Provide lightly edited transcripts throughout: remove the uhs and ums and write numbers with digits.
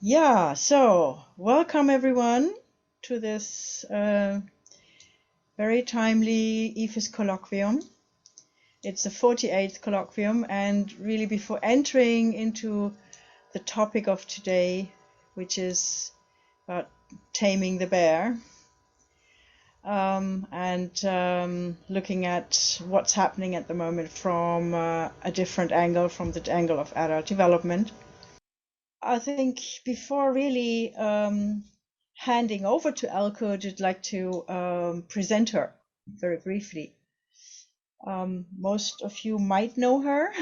Yeah, so welcome everyone to this very timely IFIS colloquium. It's the 48th colloquium, and really before entering into the topic of today, which is about taming the bear, and looking at what's happening at the moment from a different angle, from the angle of adult development. I think before really handing over to Elke, I'd like to present her very briefly. Most of you might know her.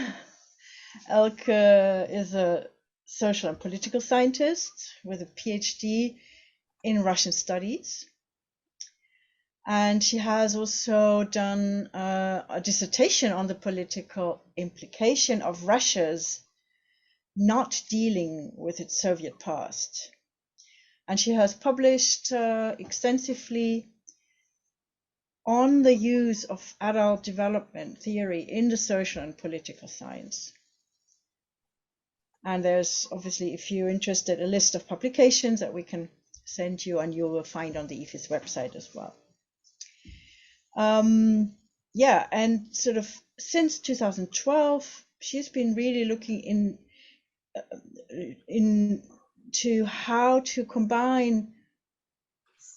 Elke is a social and political scientist with a PhD in Russian studies. And she has also done a dissertation on the political implication of Russia's not dealing with its Soviet past. And she has published extensively on the use of adult development theory in the social and political science. And there's obviously, if you're interested, a list of publications that we can send you, and you will find on the IFIS website as well. Yeah, and sort of since 2012, she's been really looking into how to combine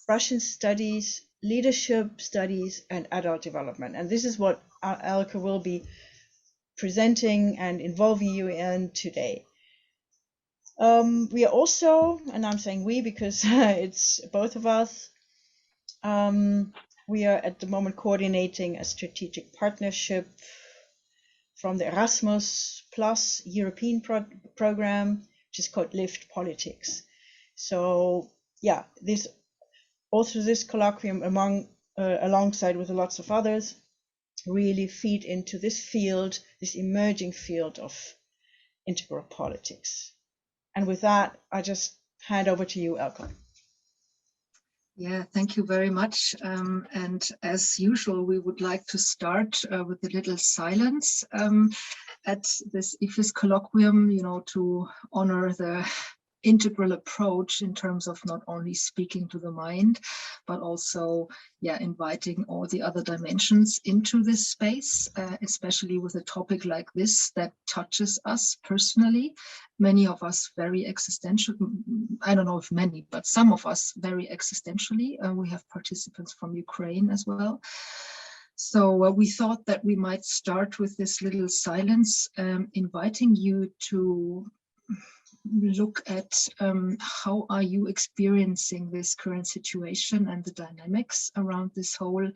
Russian studies, leadership studies, and adult development. And this is what Elke will be presenting and involving you in today. We are also, and I'm saying we because it's both of us, we are at the moment coordinating a strategic partnership from the Erasmus Plus European program, which is called Lift Politics. So yeah, this colloquium, alongside with lots of others, really feed into this field, this emerging field of integral politics. And with that, I just hand over to you, Elke. Yeah, thank you very much. And as usual, we would like to start with a little silence at this IFIS colloquium, to honor the integral approach in terms of not only speaking to the mind, but also inviting all the other dimensions into this space, especially with a topic like this that touches us personally. Many of us very existential, I don't know if many, but some of us very existentially. We have participants from Ukraine as well. So we thought that we might start with this little silence, inviting you to look at how are you experiencing this current situation and the dynamics around this whole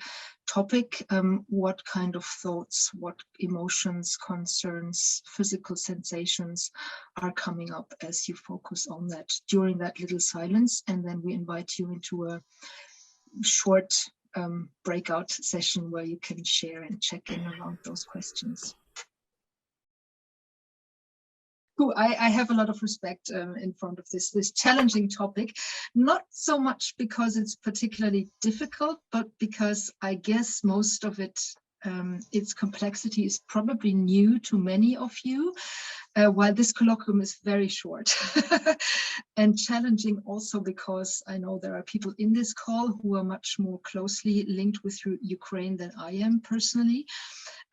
topic. What kind of thoughts, what emotions, concerns, physical sensations are coming up as you focus on that during that little silence, and then we invite you into a short breakout session where you can share and check in around those questions. I have a lot of respect in front of this challenging topic, not so much because it's particularly difficult, but because I guess most of it, its complexity is probably new to many of you, while this colloquium is very short and challenging also because I know there are people in this call who are much more closely linked with Ukraine than I am personally,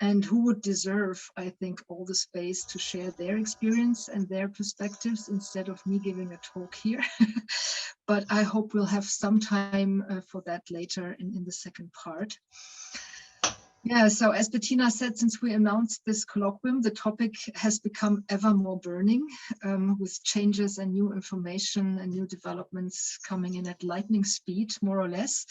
and who would deserve, I think, all the space to share their experience and their perspectives instead of me giving a talk here. But I hope we'll have some time for that later in the second part. Yeah, so as Bettina said, since we announced this colloquium, the topic has become ever more burning, with changes and new information and new developments coming in at lightning speed, more or less.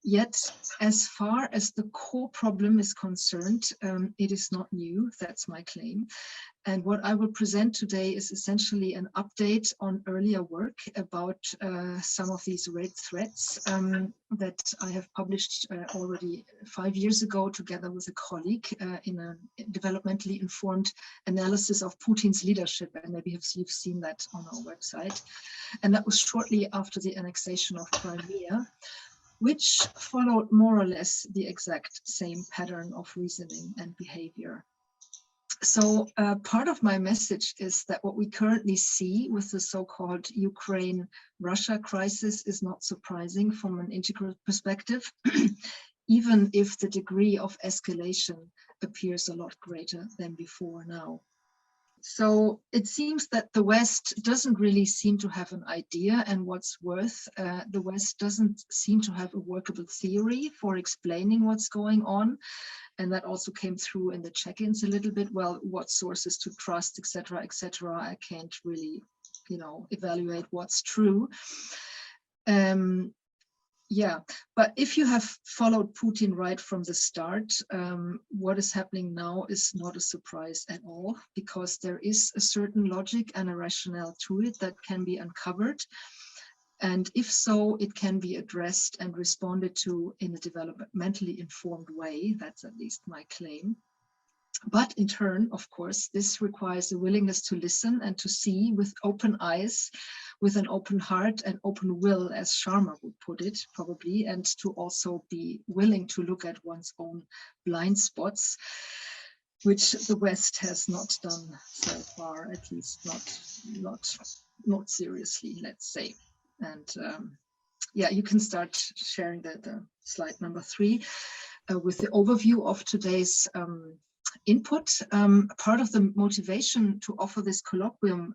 Yet, as far as the core problem is concerned, it is not new, that's my claim. And what I will present today is essentially an update on earlier work about some of these red threads that I have published already 5 years ago together with a colleague in a developmentally informed analysis of Putin's leadership. And maybe you've seen that on our website. And that was shortly after the annexation of Crimea, which followed more or less the exact same pattern of reasoning and behavior. So part of my message is that what we currently see with the so-called Ukraine-Russia crisis is not surprising from an integral perspective, even if the degree of escalation appears a lot greater than before now. So it seems that the West doesn't really seem to have an idea, and what's worse, the West doesn't seem to have a workable theory for explaining what's going on. And that also came through in the check-ins a little bit. Well, what sources to trust, etc., etc. I can't really, evaluate what's true. Yeah, but if you have followed Putin right from the start, what is happening now is not a surprise at all, because there is a certain logic and a rationale to it that can be uncovered. And if so, it can be addressed and responded to in a developmentally informed way. That's at least my claim. But in turn, of course, this requires a willingness to listen and to see with open eyes, with an open heart and open will, as Sharma would put it, probably, and to also be willing to look at one's own blind spots, which the West has not done so far, at least not seriously, let's say. And yeah, you can start sharing the slide number 3 with the overview of today's input. Part of the motivation to offer this colloquium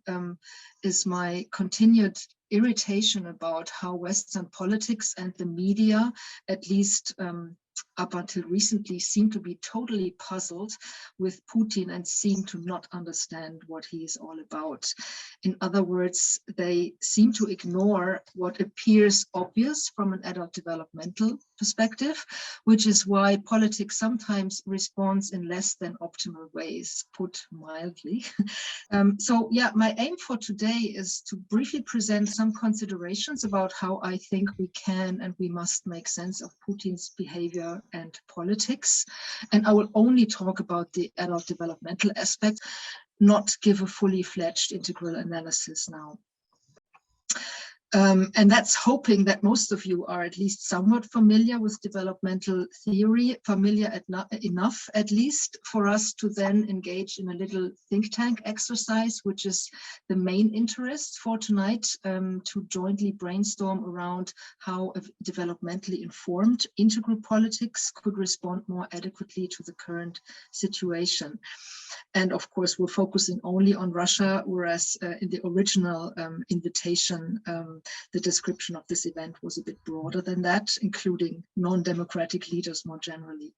is my continued irritation about how Western politics and the media, at least up until recently, seem to be totally puzzled with Putin and seem to not understand what he is all about. In other words, they seem to ignore what appears obvious from an adult developmental perspective, which is why politics sometimes responds in less than optimal ways, put mildly. So yeah, my aim for today is to briefly present some considerations about how I think we can and we must make sense of Putin's behavior and politics. And I will only talk about the adult developmental aspect, not give a fully fledged integral analysis now. And that's hoping that most of you are at least somewhat familiar with developmental theory, familiar enough at least for us to then engage in a little think tank exercise, which is the main interest for tonight, to jointly brainstorm around how a developmentally informed integral politics could respond more adequately to the current situation. And of course, we're focusing only on Russia, whereas in the original invitation, the description of this event was a bit broader than that, including non-democratic leaders more generally.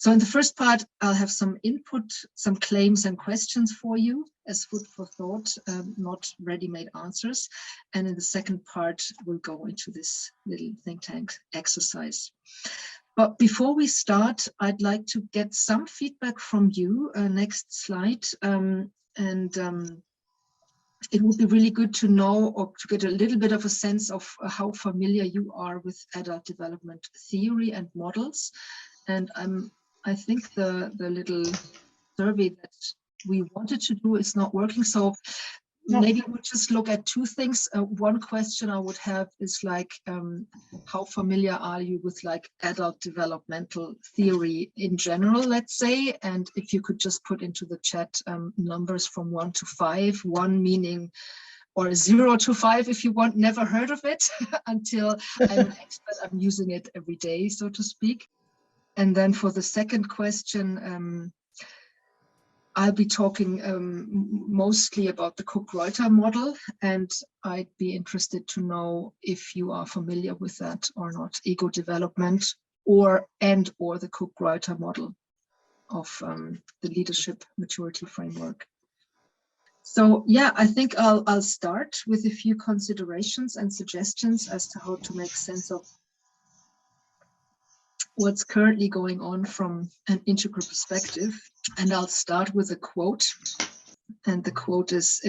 So in the first part, I'll have some input, some claims and questions for you as food for thought, not ready-made answers. And in the second part, we'll go into this little think tank exercise. But before we start, I'd like to get some feedback from you. Next slide. It would be really good to know or to get a little bit of a sense of how familiar you are with adult development theory and models. And I think the little survey that we wanted to do is not working. So maybe we'll just look at two things. One question I would have is like, how familiar are you with like adult developmental theory in general, let's say? And if you could just put into the chat numbers from 1 to 5, 1 meaning, or 0 to 5 if you want, never heard of it until I'm an expert, I'm using it every day, so to speak. And then for the second question, I'll be talking mostly about the Cook-Greuter model, and I'd be interested to know if you are familiar with that or not, ego development or the Cook-Greuter model of the leadership maturity framework. So yeah, I think I'll start with a few considerations and suggestions as to how to make sense of what's currently going on from an integral perspective. And I'll start with a quote. And the quote is,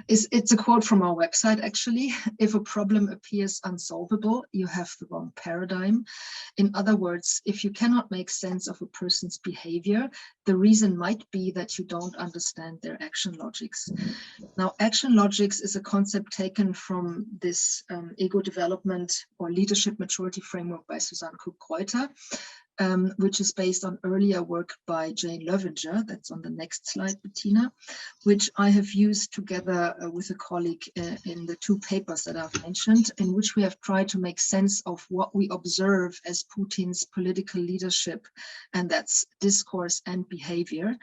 it's a quote from our website, actually. If a problem appears unsolvable, you have the wrong paradigm. In other words, if you cannot make sense of a person's behavior, the reason might be that you don't understand their action logics. Now, action logics is a concept taken from this ego development or leadership maturity framework by Susan Cook-Greuter. which is based on earlier work by Jane Loevinger. That's on the next slide, Bettina, which I have used together with a colleague in the two papers that I've mentioned, in which we have tried to make sense of what we observe as Putin's political leadership, and that's discourse and behavior.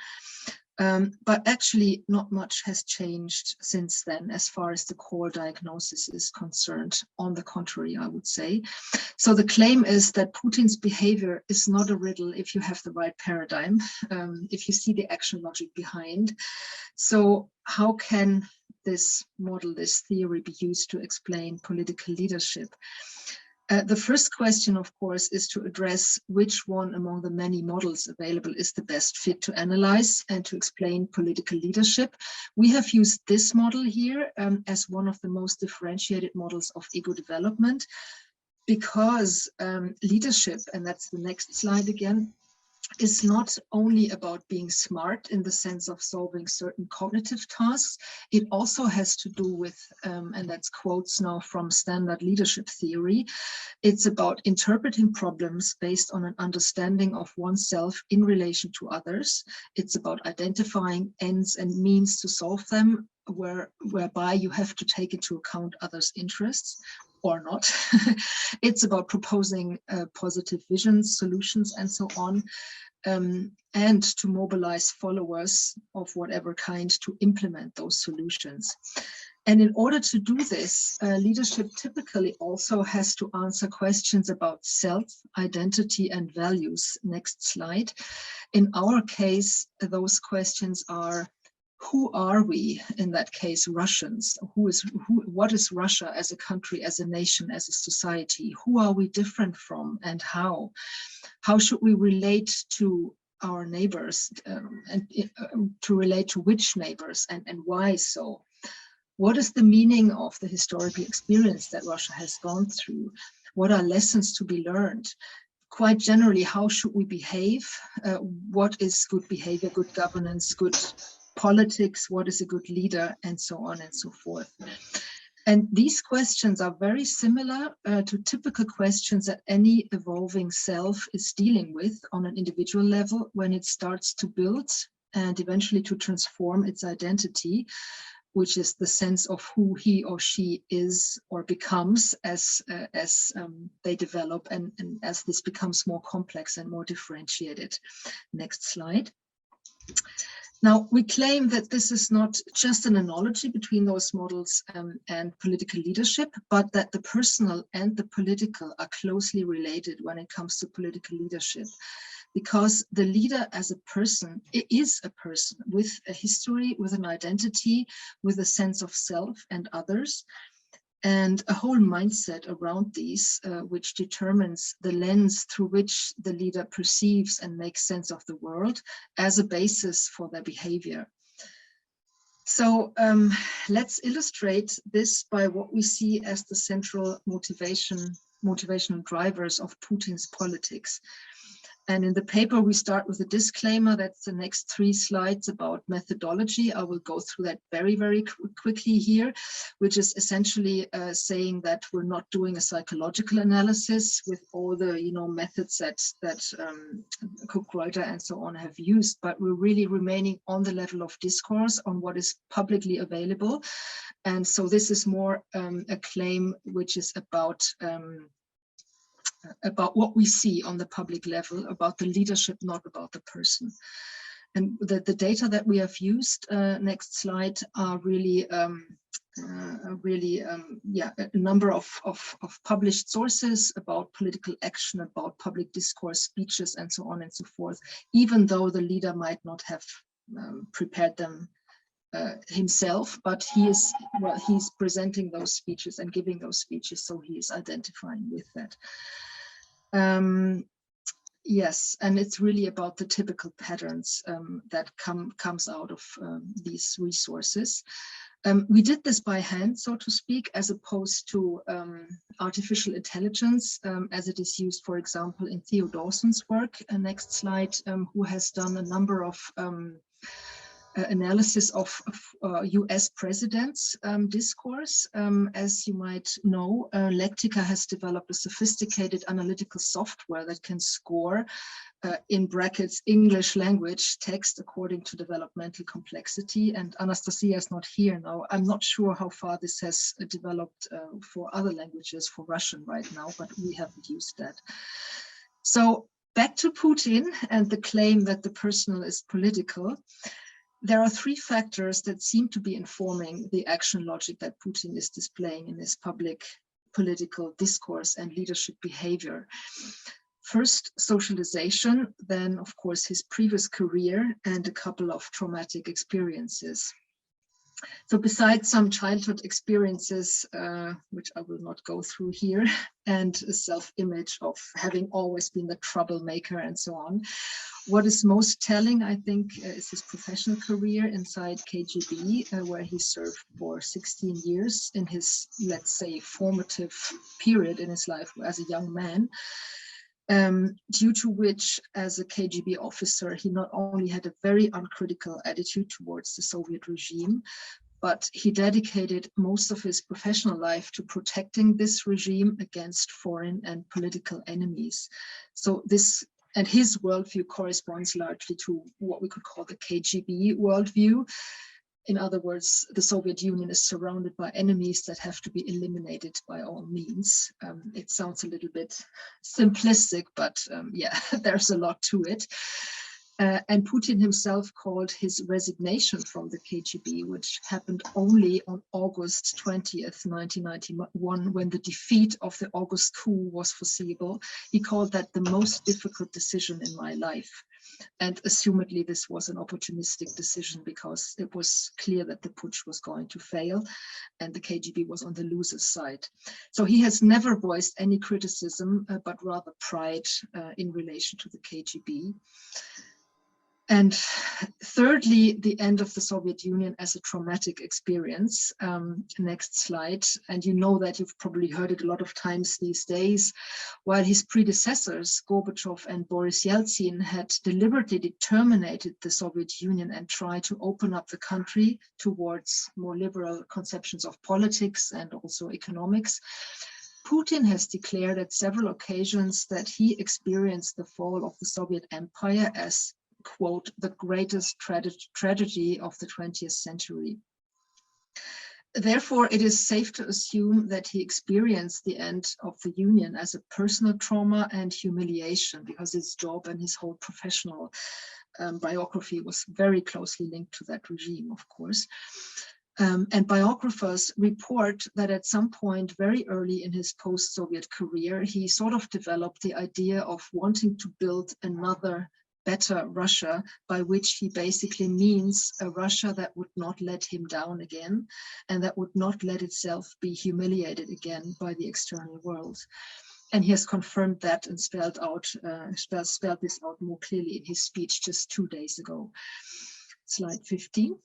But actually not much has changed since then as far as the core diagnosis is concerned. On the contrary, I would say. So the claim is that Putin's behavior is not a riddle if you have the right paradigm, if you see the action logic behind. So how can this model, this theory, be used to explain political leadership? The first question, of course, is to address which one among the many models available is the best fit to analyze and to explain political leadership. We have used this model here as one of the most differentiated models of ego development, because leadership, and that's the next slide again, is not only about being smart in the sense of solving certain cognitive tasks. It also has to do with, and that's quotes now from standard leadership theory, it's about interpreting problems based on an understanding of oneself in relation to others. It's about identifying ends and means to solve them, whereby you have to take into account others' interests or not. It's about proposing positive visions, solutions, and so on, and to mobilize followers of whatever kind to implement those solutions. And in order to do this, leadership typically also has to answer questions about self, identity, and values. Next slide. In our case, those questions are: who are we, in that case, Russians? What is Russia as a country, as a nation, as a society? Who are we different from, and how? How should we relate to our neighbors, and to relate to which neighbors, and why so? What is the meaning of the historical experience that Russia has gone through? What are lessons to be learned? Quite generally, how should we behave? What is good behavior, good governance, good politics? What is a good leader? And so on and so forth. And these questions are very similar to typical questions that any evolving self is dealing with on an individual level when it starts to build and eventually to transform its identity, which is the sense of who he or she is or becomes as they develop and as this becomes more complex and more differentiated. Next slide. Now, we claim that this is not just an analogy between those models and political leadership, but that the personal and the political are closely related when it comes to political leadership. Because the leader as a person is a person with a history, with an identity, with a sense of self and others, and a whole mindset around these, which determines the lens through which the leader perceives and makes sense of the world as a basis for their behavior. So let's illustrate this by what we see as the central motivational drivers of Putin's politics. And in the paper, we start with a disclaimer. That's the next 3 slides about methodology. I will go through that very, very quickly here, which is essentially saying that we're not doing a psychological analysis with all the methods that Cook-Greuter and so on have used, but we're really remaining on the level of discourse on what is publicly available. And so this is more a claim which is about what we see on the public level, about the leadership, not about the person. And the data that we have used, next slide, are really, a number of published sources about political action, about public discourse, speeches, and so on and so forth, even though the leader might not have prepared them himself, but he's presenting those speeches and giving those speeches, so he is identifying with that. Yes, and it's really about the typical patterns that comes out of these resources. We did this by hand, so to speak, as opposed to artificial intelligence, as it is used, for example, in Theo Dawson's work. Next slide, who has done a number of analysis of US presidents' discourse. As you might know, Lectica has developed a sophisticated analytical software that can score in brackets English language text according to developmental complexity. And Anastasia is not here now. I'm not sure how far this has developed for other languages, for Russian right now, but we haven't used that. So back to Putin and the claim that the personal is political. There are three factors that seem to be informing the action logic that Putin is displaying in his public political discourse and leadership behavior. First, socialization, then, of course, his previous career and a couple of traumatic experiences. So besides some childhood experiences, which I will not go through here, and a self-image of having always been the troublemaker and so on, what is most telling, I think, is his professional career inside KGB, where he served for 16 years in his, let's say, formative period in his life as a young man. Due to which, as a KGB officer, he not only had a very uncritical attitude towards the Soviet regime, but he dedicated most of his professional life to protecting this regime against foreign and political enemies. So this and his worldview corresponds largely to what we could call the KGB worldview. In other words, the Soviet Union is surrounded by enemies that have to be eliminated by all means. It sounds a little bit simplistic, but yeah, there's a lot to it. And Putin himself called his resignation from the KGB, which happened only on August 20th, 1991, when the defeat of the August coup was foreseeable. He called that the most difficult decision in my life. And assumedly, this was an opportunistic decision because it was clear that the putsch was going to fail and the KGB was on the loser's side. So he has never voiced any criticism, but rather pride in relation to the KGB. And thirdly, the end of the Soviet Union as a traumatic experience. Next slide. And you know that you've probably heard it a lot of times these days. While his predecessors, Gorbachev and Boris Yeltsin, had deliberately terminated the Soviet Union and tried to open up the country towards more liberal conceptions of politics and also economics, Putin has declared at several occasions that he experienced the fall of the Soviet Empire as, quote, the greatest tragedy of the 20th century. Therefore, it is safe to assume that he experienced the end of the Union as a personal trauma and humiliation, because his job and his whole professional biography was very closely linked to that regime, of course. And biographers report that at some point very early in his post-Soviet career, he sort of developed the idea of wanting to build another better Russia, by which he basically means a Russia that would not let him down again and that would not let itself be humiliated again by the external world. And he has confirmed that and spelled this out more clearly in his speech just 2 days ago. Slide 15.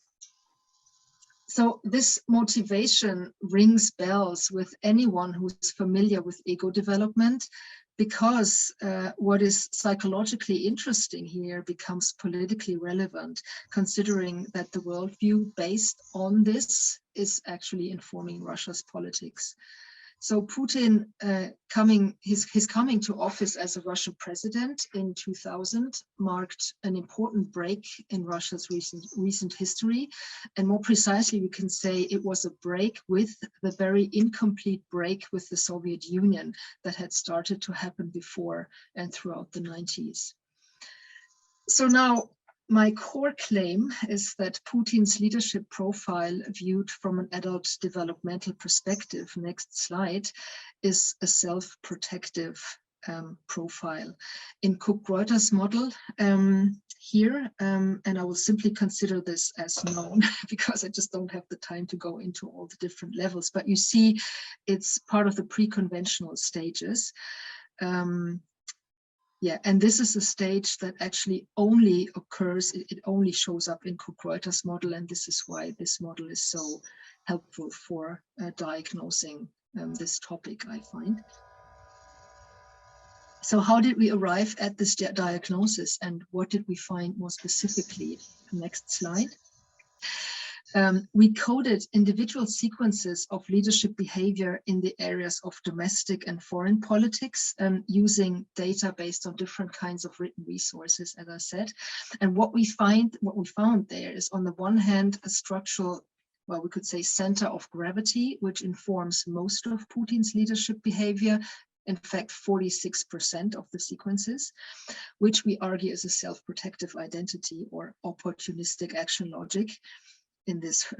So this motivation rings bells with anyone who's familiar with ego development, because what is psychologically interesting here becomes politically relevant, considering that the worldview based on this is actually informing Russia's politics. So Putin his coming to office as a Russian president in 2000 marked an important break in Russia's recent history. And more precisely, we can say it was a break with the very incomplete break with the Soviet Union that had started to happen before and throughout the 90s. So now, my core claim is that Putin's leadership profile, viewed from an adult developmental perspective, next slide, is a self-protective profile. In Cook-Greuter's model here, and I will simply consider this as known because I just don't have the time to go into all the different levels, but you see it's part of the pre-conventional stages. Yeah, and this is a stage that actually only occurs, it only shows up in Cook-Greuter's model, and this is why this model is so helpful for diagnosing this topic, I find. So how did we arrive at this diagnosis, and what did we find more specifically? Next slide. We coded individual sequences of leadership behavior in the areas of domestic and foreign politics, using data based on different kinds of written resources, as I said. And what we found there is, on the one hand, a structural, well, we could say center of gravity, which informs most of Putin's leadership behavior. In fact, 46% of the sequences, which we argue is a self-protective identity or opportunistic action logic in this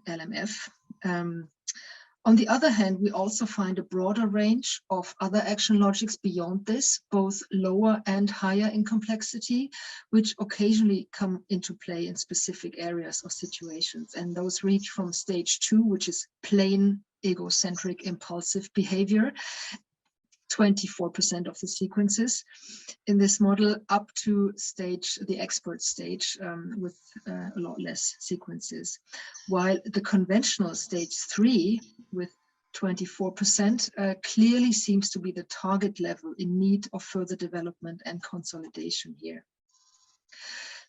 LMF. On the other hand, we also find a broader range of other action logics beyond this, both lower and higher in complexity, which occasionally come into play in specific areas or situations. And those reach from stage 2, which is plain egocentric impulsive behavior, 24% of the sequences in this model, up to the expert stage, with a lot less sequences. While the conventional stage 3 with 24% clearly seems to be the target level in need of further development and consolidation here.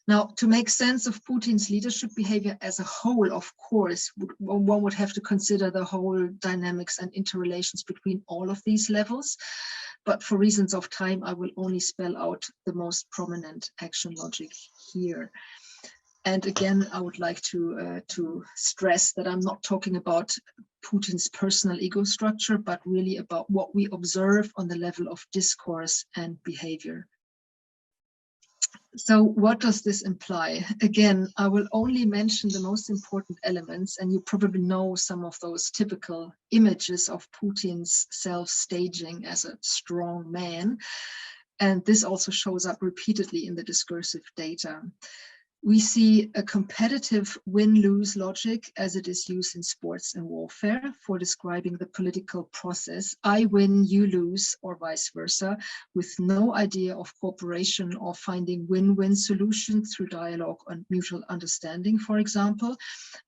Now, to make sense of Putin's leadership behavior as a whole, of course, one would have to consider the whole dynamics and interrelations between all of these levels. But for reasons of time, I will only spell out the most prominent action logic here. And again, I would like to stress that I'm not talking about Putin's personal ego structure, but really about what we observe on the level of discourse and behavior. So what does this imply? Again, I will only mention the most important elements, and you probably know some of those typical images of Putin's self-staging as a strong man. And this also shows up repeatedly in the discursive data. We see a competitive win-lose logic as it is used in sports and warfare for describing the political process. I win, you lose, or vice versa, with no idea of cooperation or finding win-win solutions through dialogue and mutual understanding, for example.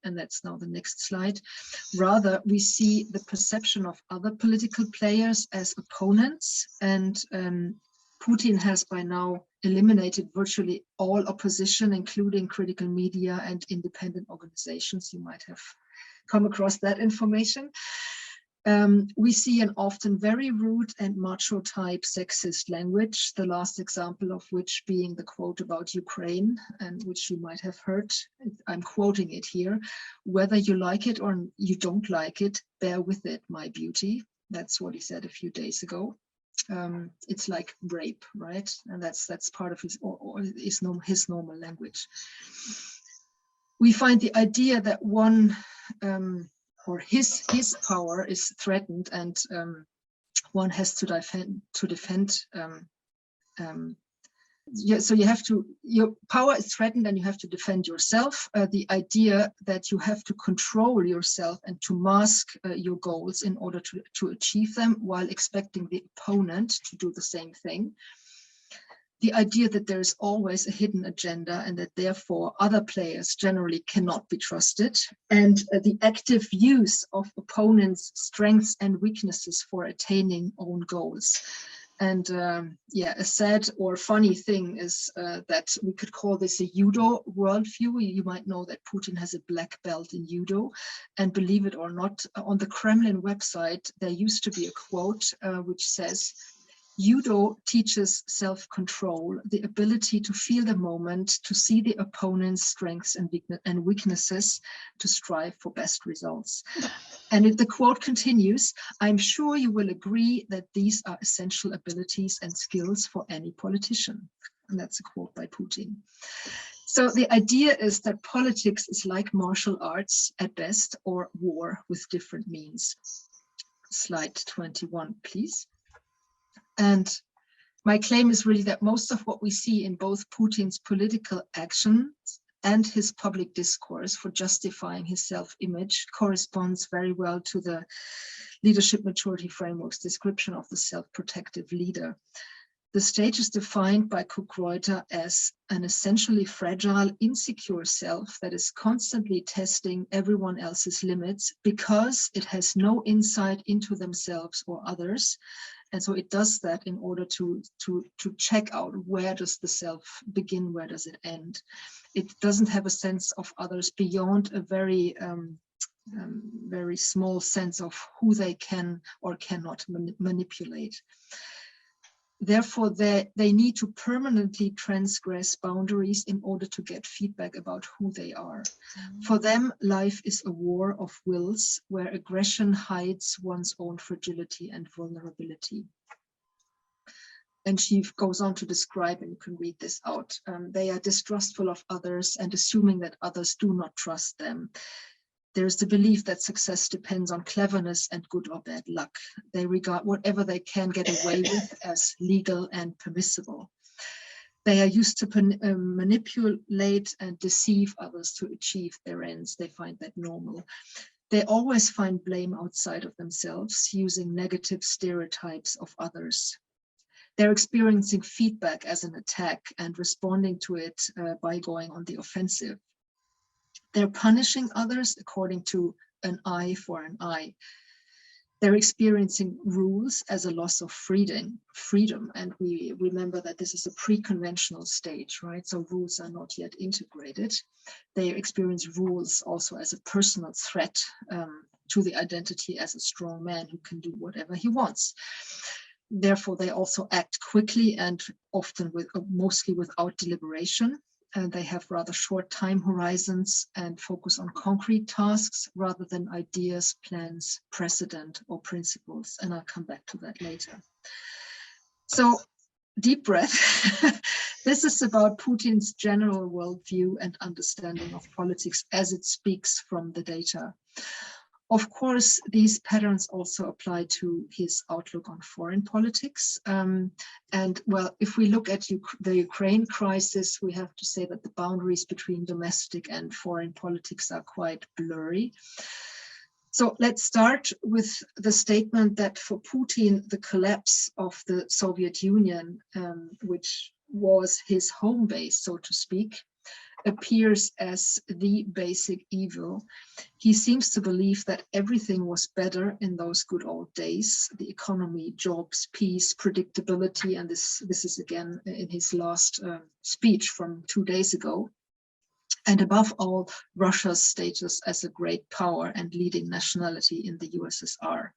And that's now the next slide. Rather, we see the perception of other political players as opponents, and Putin has by now eliminated virtually all opposition, including critical media and independent organizations. You might have come across that information. We see an often very rude and macho type sexist language, the last example of which being the quote about Ukraine, and which you might have heard. I'm quoting it here. "Whether you like it or you don't like it, bear with it, my beauty." That's what he said a few days ago. It's like rape, right? And that's part of his normal language. We find the idea that one or his power is threatened, and one has to defend. So you have to, your power is threatened and you have to defend yourself. The idea that you have to control yourself and to mask your goals in order to achieve them while expecting the opponent to do the same thing. The idea that there is always a hidden agenda and that therefore other players generally cannot be trusted, and the active use of opponents' strengths and weaknesses for attaining own goals. And yeah, a sad or funny thing is that we could call this a judo worldview. You might know that Putin has a black belt in judo, and believe it or not, on the Kremlin website, there used to be a quote which says, "Judo teaches self-control, the ability to feel the moment, to see the opponent's strengths and weaknesses, to strive for best results." And if the quote continues, "I'm sure you will agree that these are essential abilities and skills for any politician." And that's a quote by Putin. So the idea is that politics is like martial arts at best, or war with different means. Slide 21, please. And my claim is really that most of what we see in both Putin's political actions and his public discourse for justifying his self-image corresponds very well to the leadership maturity framework's description of the self-protective leader. The stage is defined by Cook-Greuter as an essentially fragile, insecure self that is constantly testing everyone else's limits because it has no insight into themselves or others, And so it does that in order to check out, where does the self begin, where does it end. It doesn't have a sense of others beyond a very very small sense of who they can or cannot manipulate. Therefore, they need to permanently transgress boundaries in order to get feedback about who they are. For them, life is a war of wills where aggression hides one's own fragility and vulnerability. And she goes on to describe, and you can read this out, they are distrustful of others and assuming that others do not trust them. There's the belief that success depends on cleverness and good or bad luck. They regard whatever they can get away with as legal and permissible. They are used to manipulate and deceive others to achieve their ends. They find that normal. They always find blame outside of themselves, using negative stereotypes of others. They're experiencing feedback as an attack and responding to it by going on the offensive. They're punishing others according to an eye for an eye. They're experiencing rules as a loss of freedom. And we remember that this is a pre-conventional stage, right? So rules are not yet integrated. They experience rules also as a personal threat to the identity as a strong man who can do whatever he wants. Therefore, they also act quickly and often mostly without deliberation. And they have rather short time horizons and focus on concrete tasks rather than ideas, plans, precedent, or principles. And I'll come back to that later. So, deep breath. This is about Putin's general worldview and understanding of politics as it speaks from the data. Of course, these patterns also apply to his outlook on foreign politics. And well, if we look at the Ukraine crisis, we have to say that the boundaries between domestic and foreign politics are quite blurry. So let's start with the statement that for Putin, the collapse of the Soviet Union, which was his home base, so to speak, appears as the basic evil. He seems to believe that everything was better in those good old days, the economy, jobs, peace, predictability, and this is again in his last speech from 2 days ago. And above all, Russia's status as a great power and leading nationality in the USSR.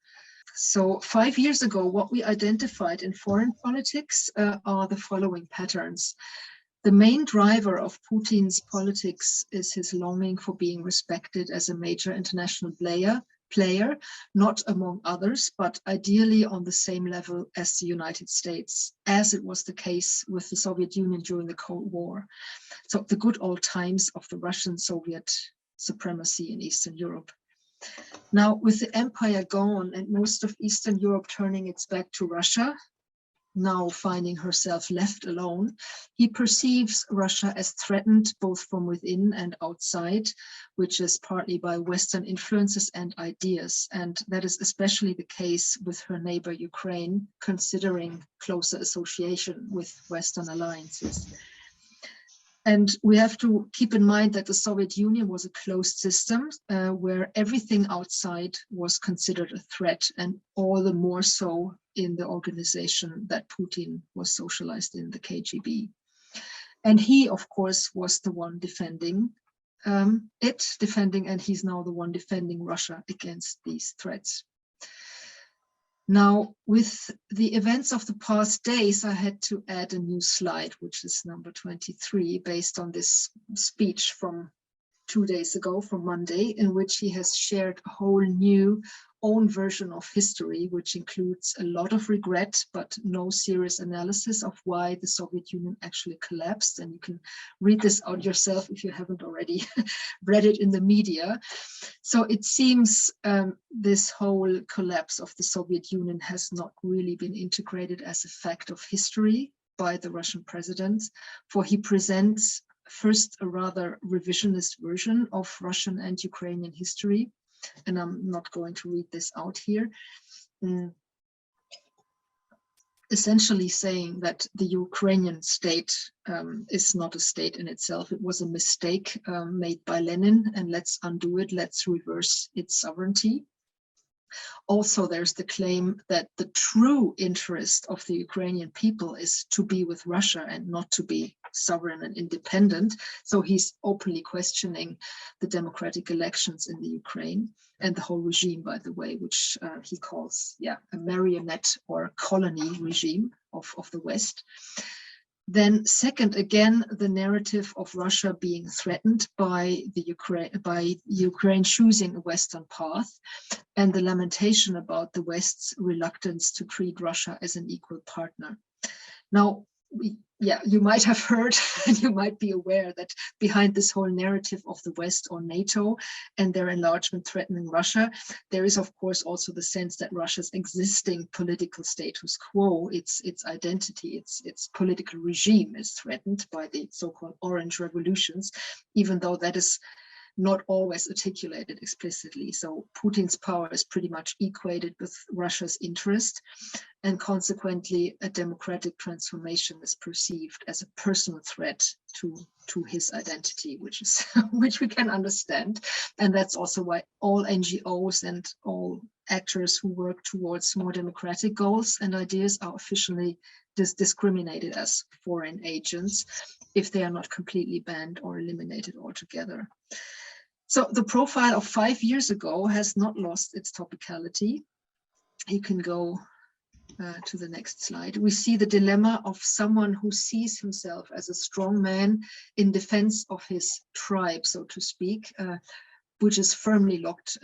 So 5 years ago, what we identified in foreign politics are the following patterns. The main driver of Putin's politics is his longing for being respected as a major international player, not among others, but ideally on the same level as the United States, as it was the case with the Soviet Union during the Cold War. So the good old times of the Russian-Soviet supremacy in Eastern Europe. Now, with the empire gone and most of Eastern Europe turning its back to Russia, now finding herself left alone, he perceives Russia as threatened both from within and outside, which is partly by Western influences and ideas. And that is especially the case with her neighbor Ukraine, considering closer association with Western alliances. And we have to keep in mind that the Soviet Union was a closed system where everything outside was considered a threat, and all the more so in the organization that Putin was socialized in, the KGB. And he, of course, was the one defending, and he's now the one defending Russia against these threats. Now, with the events of the past days, I had to add a new slide, which is number 23, based on this speech from 2 days ago, from Monday, in which he has shared a whole new own version of history, which includes a lot of regret, but no serious analysis of why the Soviet Union actually collapsed. And you can read this out yourself if you haven't already read it in the media. So it seems this whole collapse of the Soviet Union has not really been integrated as a fact of history by the Russian president, for he presents first a rather revisionist version of Russian and Ukrainian history. And I'm not going to read this out here. Essentially saying that the Ukrainian state is not a state in itself. It was a mistake made by Lenin, and let's undo it. Let's reverse its sovereignty. Also, there's the claim that the true interest of the Ukrainian people is to be with Russia and not to be sovereign and independent. So he's openly questioning the democratic elections in the Ukraine and the whole regime, by the way, which he calls, a marionette or colony regime of the West. Then second, again, the narrative of Russia being threatened by Ukraine choosing a Western path, and the lamentation about the West's reluctance to treat Russia as an equal partner. Now, you might have heard and you might be aware that behind this whole narrative of the West or NATO and their enlargement threatening Russia, there is, of course, also the sense that Russia's existing political status quo, its identity, its political regime is threatened by the so-called orange revolutions, even though that is not always articulated explicitly. So Putin's power is pretty much equated with Russia's interest, and consequently a democratic transformation is perceived as a personal threat to his identity, which we can understand. And that's also why all NGOs and all actors who work towards more democratic goals and ideas are officially discriminated as foreign agents if they are not completely banned or eliminated altogether. So the profile of 5 years ago has not lost its topicality. You can go to the next slide. We see the dilemma of someone who sees himself as a strong man in defense of his tribe, so to speak, which is firmly locked,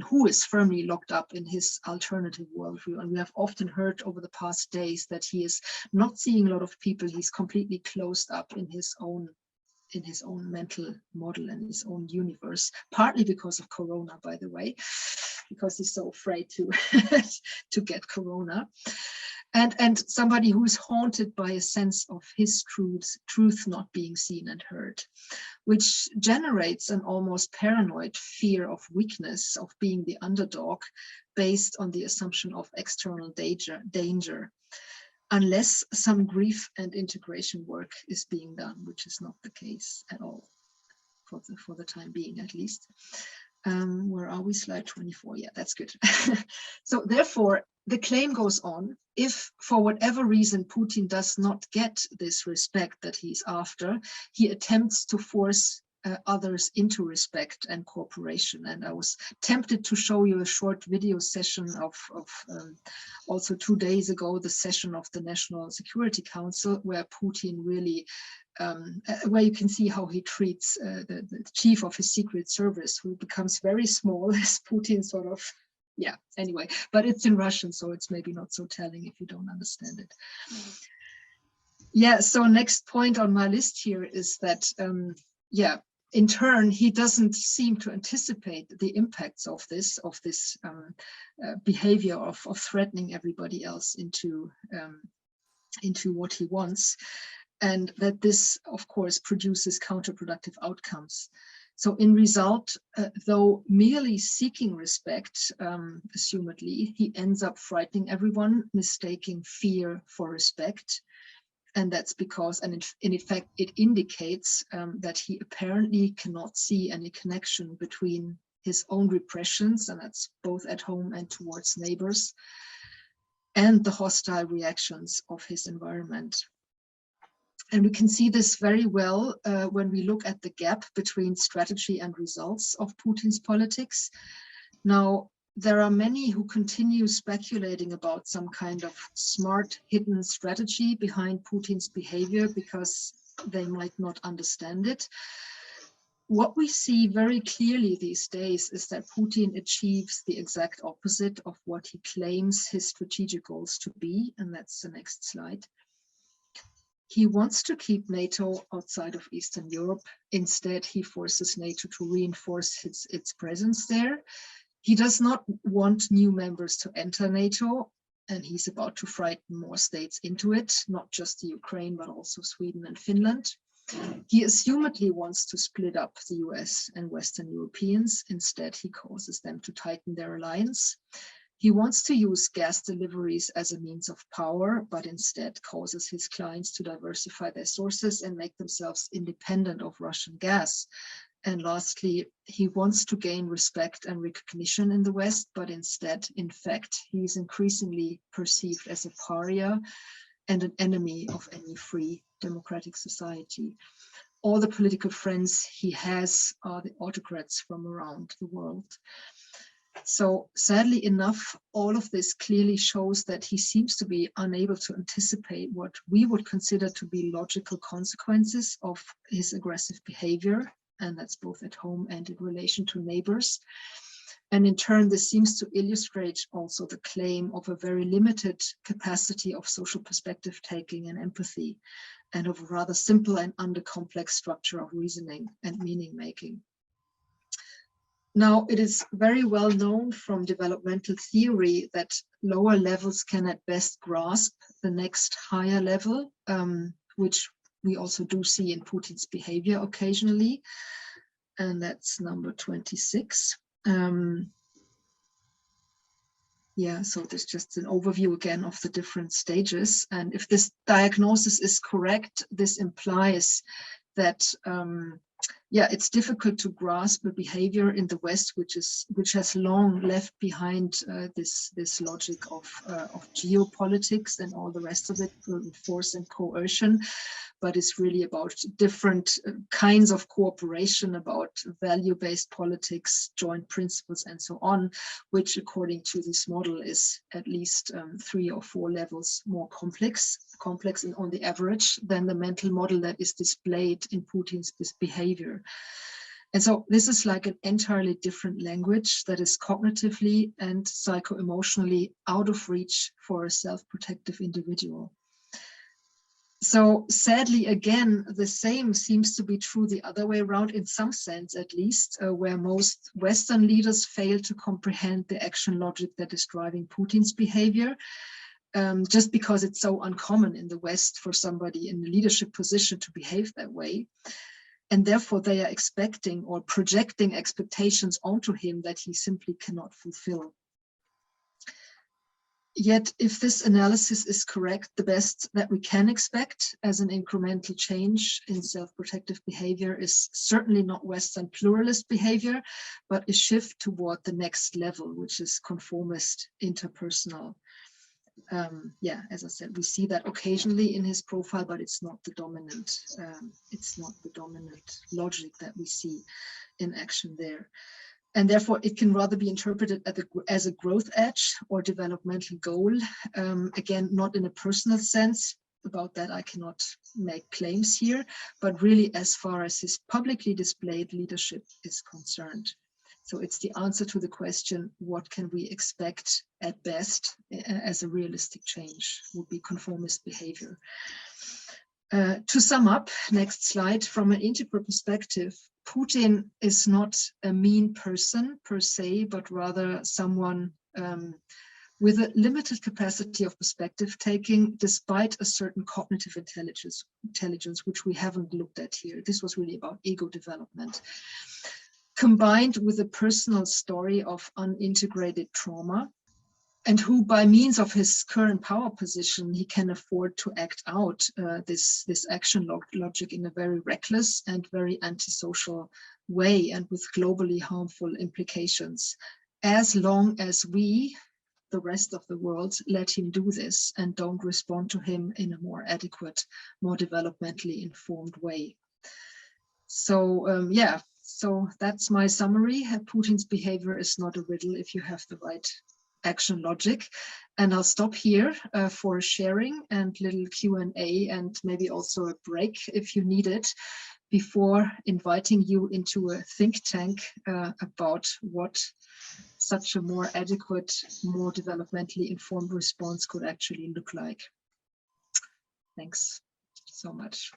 who is firmly locked up in his alternative worldview. And we have often heard over the past days that he is not seeing a lot of people. He's completely closed up in his own mental model and his own universe, partly because of Corona, by the way, because he's so afraid to get Corona. And somebody who's haunted by a sense of his truth not being seen and heard, which generates an almost paranoid fear of weakness, of being the underdog, based on the assumption of external danger, unless some grief and integration work is being done, which is not the case at all, for the time being at least. Where are we? Slide 24. Yeah, that's good. So therefore, the claim goes on, if for whatever reason Putin does not get this respect that he's after, he attempts to force others into respect and cooperation. And I was tempted to show you a short video session of also 2 days ago, the session of the National Security Council, where Putin really, where you can see how he treats the chief of his secret service, who becomes very small as Putin sort of, anyway, but it's in Russian, so it's maybe not so telling if you don't understand it. So next point on my list here is that, in turn, he doesn't seem to anticipate the impacts of this behavior of threatening everybody else into what he wants, and that this, of course, produces counterproductive outcomes. So in result, though merely seeking respect, assumedly, he ends up frightening everyone, mistaking fear for respect. And that's because, and in effect, it indicates that he apparently cannot see any connection between his own repressions, and that's both at home and towards neighbors, and the hostile reactions of his environment. And we can see this very well when we look at the gap between strategy and results of Putin's politics. Now, there are many who continue speculating about some kind of smart hidden strategy behind Putin's behavior because they might not understand it. What we see very clearly these days is that Putin achieves the exact opposite of what he claims his strategic goals to be, and that's the next slide. He wants to keep NATO outside of Eastern Europe. Instead, he forces NATO to reinforce its presence there. He does not want new members to enter NATO, and he's about to frighten more states into it, not just the Ukraine, but also Sweden and Finland. He assumedly wants to split up the US and Western Europeans. Instead, he causes them to tighten their alliance. He wants to use gas deliveries as a means of power, but instead causes his clients to diversify their sources and make themselves independent of Russian gas. And lastly, he wants to gain respect and recognition in the West, but instead, in fact, he is increasingly perceived as a pariah and an enemy of any free democratic society. All the political friends he has are the autocrats from around the world. So sadly enough, all of this clearly shows that he seems to be unable to anticipate what we would consider to be logical consequences of his aggressive behavior, and that's both at home and in relation to neighbors. And in turn, this seems to illustrate also the claim of a very limited capacity of social perspective taking and empathy, and of a rather simple and undercomplex structure of reasoning and meaning making. Now, it is very well known from developmental theory that lower levels can at best grasp the next higher level, which we also do see in Putin's behavior occasionally. And that's number 26. Yeah, so there's just an overview again of the different stages. And if this diagnosis is correct, this implies that yeah, it's difficult to grasp the behavior in the West, which has long left behind this logic of geopolitics and all the rest of it, force and coercion, but it's really about different kinds of cooperation, about value-based politics, joint principles, and so on, which according to this model is at least 3 or 4 levels more complex on the average than the mental model that is displayed in Putin's behavior. And so this is like an entirely different language that is cognitively and psycho-emotionally out of reach for a self-protective individual. So sadly, again, the same seems to be true the other way around, in some sense at least, where most Western leaders fail to comprehend the action logic that is driving Putin's behavior. Just because it's so uncommon in the West for somebody in a leadership position to behave that way. And therefore they are expecting or projecting expectations onto him that he simply cannot fulfill. Yet if this analysis is correct, the best that we can expect as an incremental change in self-protective behavior is certainly not Western pluralist behavior, but a shift toward the next level, which is conformist interpersonal. Yeah, as I said, we see that occasionally in his profile, but it's not the dominant. It's not the dominant logic that we see in action there, and therefore it can rather be interpreted as a growth edge or developmental goal. Again, not in a personal sense. About that, I cannot make claims here, but really as far as his publicly displayed leadership is concerned. So it's the answer to the question, what can we expect at best as a realistic change would be conformist behavior. To sum up, next slide, from an integral perspective, Putin is not a mean person per se, but rather someone with a limited capacity of perspective taking, despite a certain cognitive intelligence, which we haven't looked at here. This was really about ego development, combined with a personal story of unintegrated trauma, and who, by means of his current power position, he can afford to act out this action logic in a very reckless and very antisocial way, and with globally harmful implications, as long as we, the rest of the world, let him do this and don't respond to him in a more adequate, more developmentally informed way. So yeah, so that's my summary. Putin's behavior is not a riddle if you have the right action logic. And I'll stop here for sharing and little Q&A, and maybe also a break if you need it, before inviting you into a think tank about what such a more adequate, more developmentally informed response could actually look like. Thanks so much.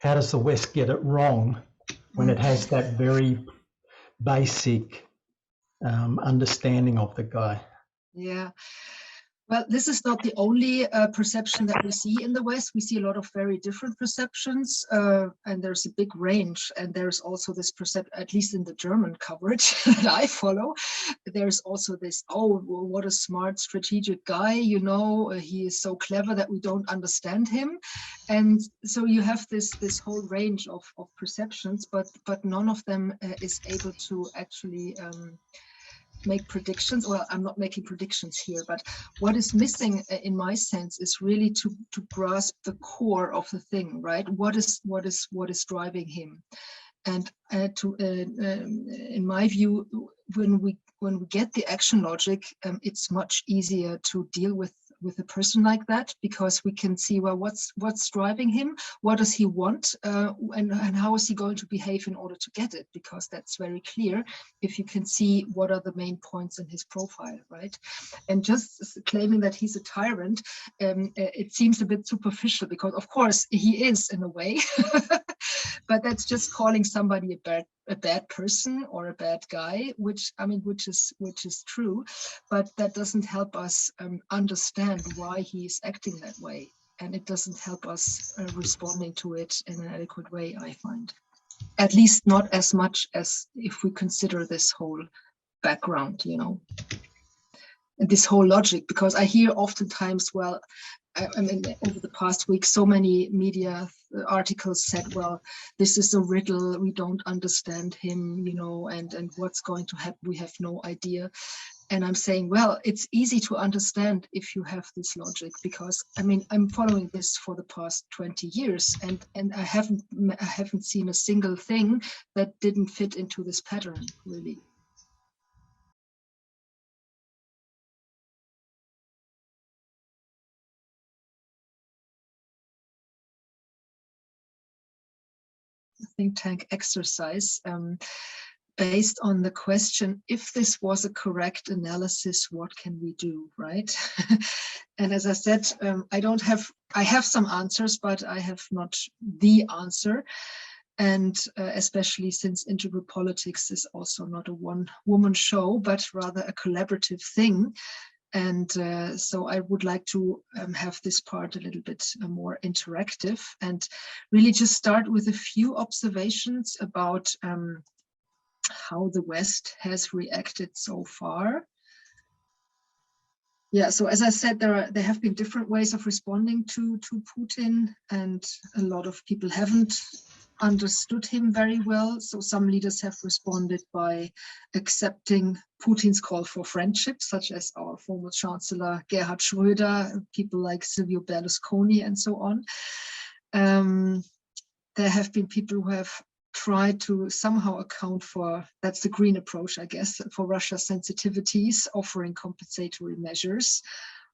How does the West get it wrong when it has that very basic understanding of the guy? Yeah, Well, this is not the only perception that we see in the West. We see a lot of very different perceptions, and there's a big range. And there's also this perception, at least in the German coverage that I follow, there's also this, oh, well, what a smart, strategic guy, you know, he is so clever that we don't understand him. And so you have this whole range of perceptions, but none of them is able to actually make predictions. Well, I'm not making predictions here, but what is missing in my sense is really to grasp the core of the thing, right? What is driving him? And in my view, when we get the action logic, it's much easier to deal with a person like that, because we can see, well, what's driving him, what does he want, and how is he going to behave in order to get it, because that's very clear if you can see what are the main points in his profile, right? And just claiming that he's a tyrant, it seems a bit superficial, because of course he is in a way, but that's just calling somebody a bad person or a bad guy, which is true, but that doesn't help us understand why he's acting that way, and it doesn't help us responding to it in an adequate way, I find. At least not as much as if we consider this whole background, you know, and this whole logic, because I hear oftentimes, well, I mean, over the past week, so many media articles said, well, this is a riddle, we don't understand him, you know, and what's going to happen, we have no idea. And I'm saying, well, it's easy to understand if you have this logic, because I mean, I'm following this for the past 20 years, and I haven't seen a single thing that didn't fit into this pattern, really. Think tank exercise based on the question, if this was a correct analysis, what can we do, right? And as I said, I have some answers, but I have not the answer. And especially since integral politics is also not a one-woman show, but rather a collaborative thing. And so I would like to have this part a little bit more interactive, and really just start with a few observations about how the West has reacted so far. Yeah, so as I said, there have been different ways of responding to Putin, and a lot of people haven't understood him very well. So some leaders have responded by accepting Putin's call for friendship, such as our former Chancellor Gerhard Schröder, people like Silvio Berlusconi, and so on. There have been people who have tried to somehow account for, that's the green approach, I guess, for Russia's sensitivities, offering compensatory measures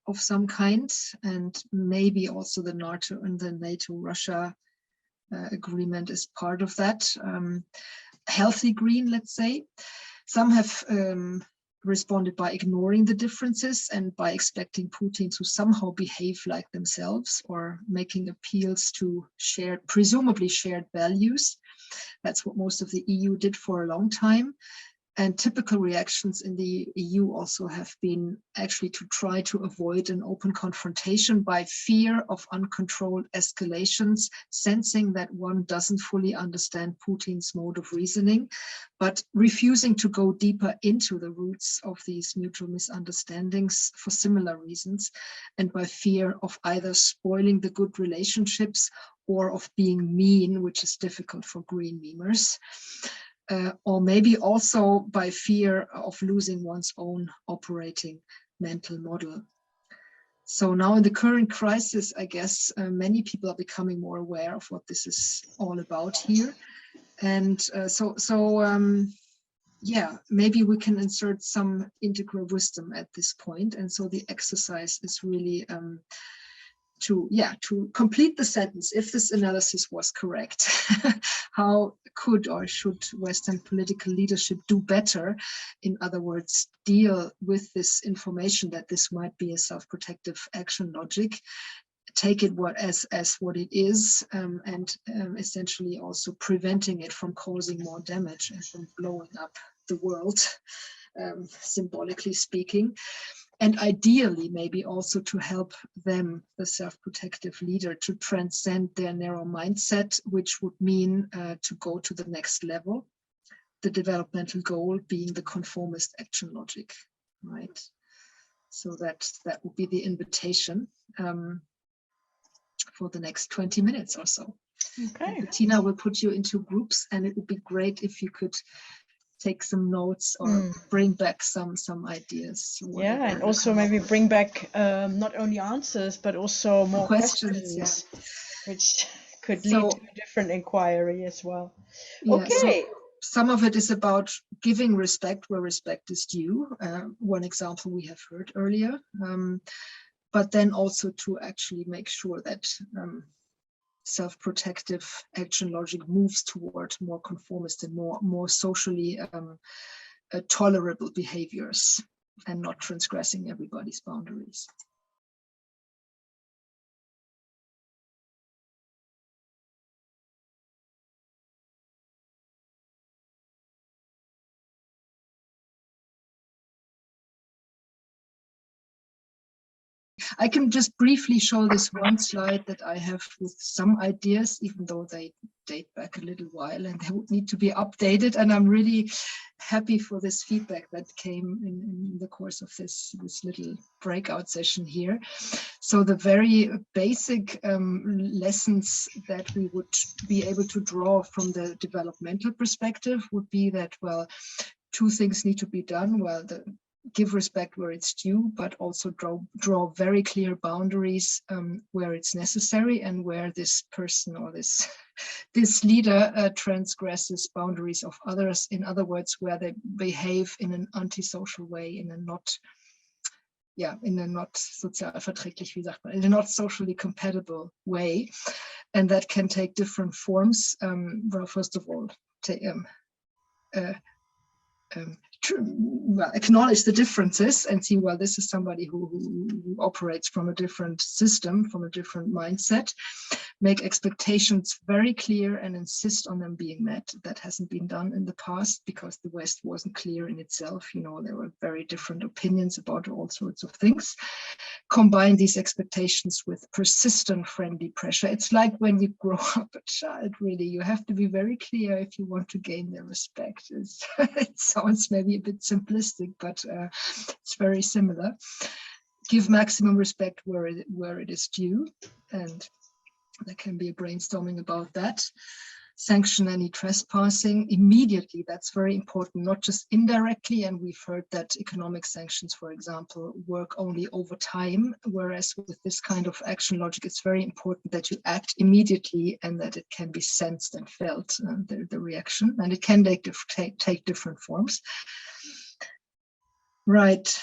of some kind, and maybe also the NATO and the NATO-Russia agreement is part of that. Healthy green, let's say. Some have responded by ignoring the differences and by expecting Putin to somehow behave like themselves, or making appeals to presumably shared values. That's what most of the EU did for a long time. And typical reactions in the EU also have been actually to try to avoid an open confrontation by fear of uncontrolled escalations, sensing that one doesn't fully understand Putin's mode of reasoning, but refusing to go deeper into the roots of these mutual misunderstandings for similar reasons, and by fear of either spoiling the good relationships or of being mean, which is difficult for green memers. Or maybe also by fear of losing one's own operating mental model. So now in the current crisis, I guess many people are becoming more aware of what this is all about here. And yeah, maybe we can insert some integral wisdom at this point. And so the exercise is really to complete the sentence, if this analysis was correct, how could or should Western political leadership do better? In other words, deal with this information that this might be a self-protective action logic, take it as what it is, and essentially also preventing it from causing more damage and from blowing up the world, symbolically speaking. and ideally maybe also to help them, the self-protective leader, to transcend their narrow mindset, which would mean to go to the next level, the developmental goal being the conformist action logic, right? So that would be the invitation for the next 20 minutes or so. Okay. And Bettina will put you into groups, and it would be great if you could take some notes or bring back some ideas. Yeah, and also maybe bring back not only answers, but also more questions, yeah. which could lead to a different inquiry as well. Yeah, okay. So some of it is about giving respect where respect is due. One example we have heard earlier, but then also to actually make sure that self-protective action logic moves toward more conformist and more socially tolerable behaviors, and not transgressing everybody's boundaries. I can just briefly show this one slide that I have with some ideas, even though they date back a little while and they would need to be updated. And I'm really happy for this feedback that came in the course of this little breakout session here. So the very basic lessons that we would be able to draw from the developmental perspective would be that, well, two things need to be done. Well, give respect where it's due, but also draw very clear boundaries where it's necessary, and where this person or this leader transgresses boundaries of others. In other words, where they behave in an antisocial way, in a not sozialverträglich, wie sagt man, in a not socially compatible way, and that can take different forms. Well, first of all, acknowledge the differences and see, well, this is somebody who operates from a different system, from a different mindset. Make expectations very clear and insist on them being met. That hasn't been done in the past because the West wasn't clear in itself. You know, there were very different opinions about all sorts of things. Combine these expectations with persistent friendly pressure. It's like when you grow up a child, really, you have to be very clear if you want to gain their respect. It sounds maybe a bit simplistic, but it's very similar. Give maximum respect where it is due, and there can be a brainstorming about that. Sanction any trespassing immediately. That's very important, not just indirectly. And we've heard that economic sanctions, for example, work only over time, whereas with this kind of action logic, it's very important that you act immediately and that it can be sensed and felt, the reaction, and it can take different forms. Right.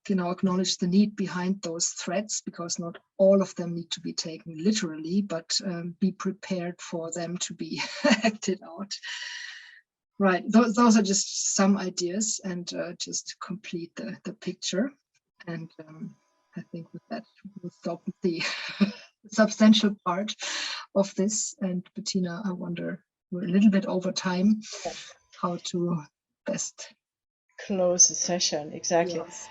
Acknowledge the need behind those threats, because not all of them need to be taken literally, but be prepared for them to be acted out. Right, those are just some ideas, and just to complete the picture. And I think with that, we'll stop with the substantial part of this. And Bettina, I wonder, we're a little bit over time, how to best close the session. Exactly. Yes.